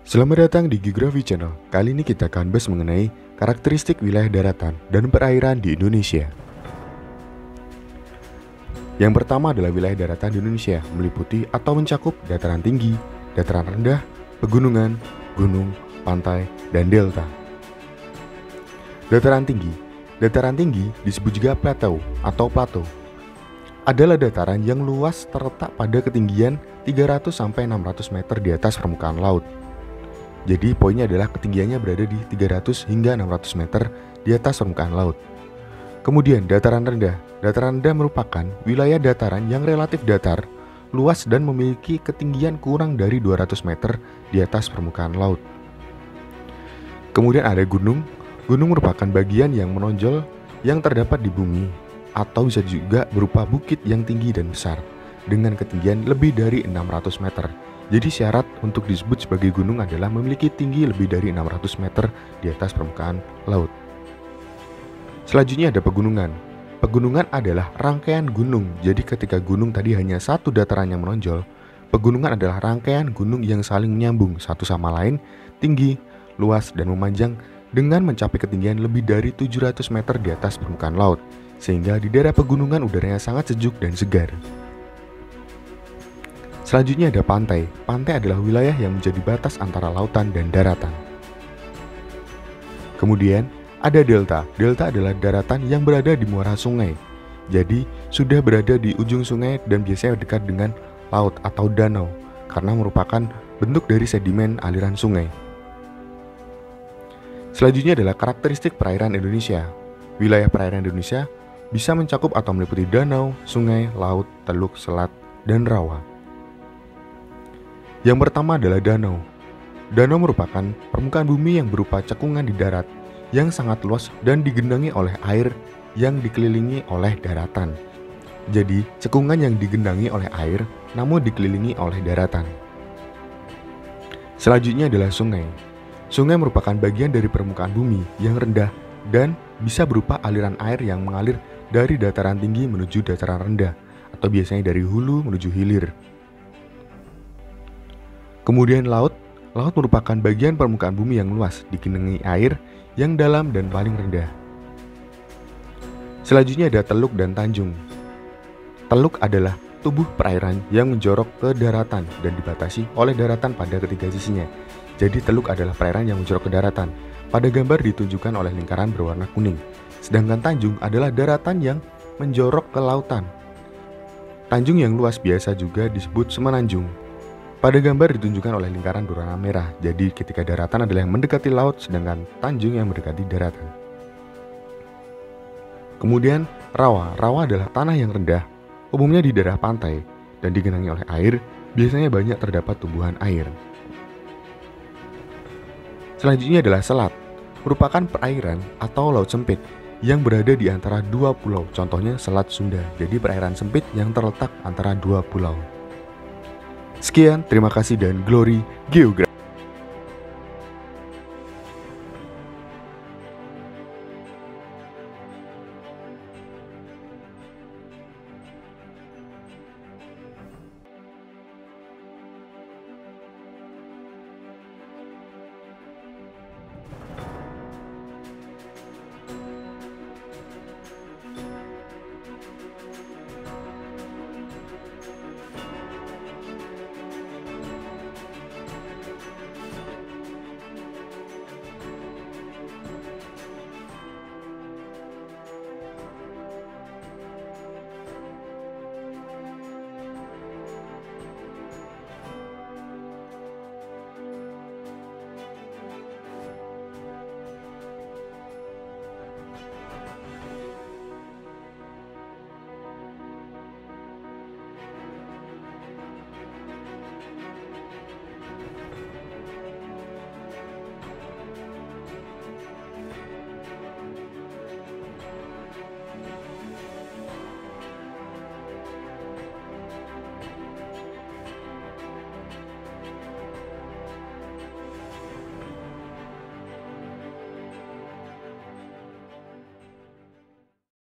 Selamat datang di Geografi Channel. Kali ini kita akan bahas mengenai karakteristik wilayah daratan dan perairan di Indonesia. Yang pertama adalah wilayah daratan di Indonesia, meliputi atau mencakup dataran tinggi, dataran rendah, pegunungan, gunung, pantai, dan delta. Dataran tinggi disebut juga plateau atau plateau. Adalah dataran yang luas terletak pada ketinggian 300-600 meter di atas permukaan laut. Jadi poinnya adalah ketinggiannya berada di 300 hingga 600 meter di atas permukaan laut. Kemudian dataran rendah. Dataran rendah merupakan wilayah dataran yang relatif datar, luas dan memiliki ketinggian kurang dari 200 meter di atas permukaan laut. Kemudian ada gunung. Gunung merupakan bagian yang menonjol yang terdapat di bumi, atau bisa juga berupa bukit yang tinggi dan besar dengan ketinggian lebih dari 600 meter. Jadi syarat untuk disebut sebagai gunung adalah memiliki tinggi lebih dari 600 meter di atas permukaan laut. Selanjutnya ada pegunungan. Pegunungan adalah rangkaian gunung. Jadi ketika gunung tadi hanya satu dataran yang menonjol, pegunungan adalah rangkaian gunung yang saling menyambung satu sama lain, tinggi, luas, dan memanjang dengan mencapai ketinggian lebih dari 700 meter di atas permukaan laut. Sehingga di daerah pegunungan udaranya sangat sejuk dan segar. Selanjutnya ada pantai. Pantai adalah wilayah yang menjadi batas antara lautan dan daratan. Kemudian ada delta. Delta adalah daratan yang berada di muara sungai. Jadi sudah berada di ujung sungai dan biasanya dekat dengan laut atau danau karena merupakan bentuk dari sedimen aliran sungai. Selanjutnya adalah karakteristik perairan Indonesia. Wilayah perairan Indonesia bisa mencakup atau meliputi danau, sungai, laut, teluk, selat, dan rawa. Yang pertama adalah danau. Danau merupakan permukaan bumi yang berupa cekungan di darat yang sangat luas dan digenangi oleh air yang dikelilingi oleh daratan. Jadi, cekungan yang digenangi oleh air namun dikelilingi oleh daratan. Selanjutnya adalah sungai. Sungai merupakan bagian dari permukaan bumi yang rendah dan bisa berupa aliran air yang mengalir dari dataran tinggi menuju dataran rendah atau biasanya dari hulu menuju hilir. Kemudian laut. Laut merupakan bagian permukaan bumi yang luas, digenangi air yang dalam dan paling rendah. Selanjutnya ada teluk dan tanjung. Teluk adalah tubuh perairan yang menjorok ke daratan dan dibatasi oleh daratan pada ketiga sisinya. Jadi teluk adalah perairan yang menjorok ke daratan. Pada gambar ditunjukkan oleh lingkaran berwarna kuning. Sedangkan tanjung adalah daratan yang menjorok ke lautan. Tanjung yang luas biasa juga disebut semenanjung. Pada gambar ditunjukkan oleh lingkaran berwarna merah. Jadi ketika daratan adalah yang mendekati laut, sedangkan tanjung yang mendekati daratan. Kemudian rawa. Rawa adalah tanah yang rendah, umumnya di daerah pantai dan digenangi oleh air. Biasanya banyak terdapat tumbuhan air. Selanjutnya adalah selat. Merupakan perairan atau laut sempit yang berada di antara dua pulau. Contohnya Selat Sunda. Jadi perairan sempit yang terletak antara dua pulau. Sekian, terima kasih dan glory geografi.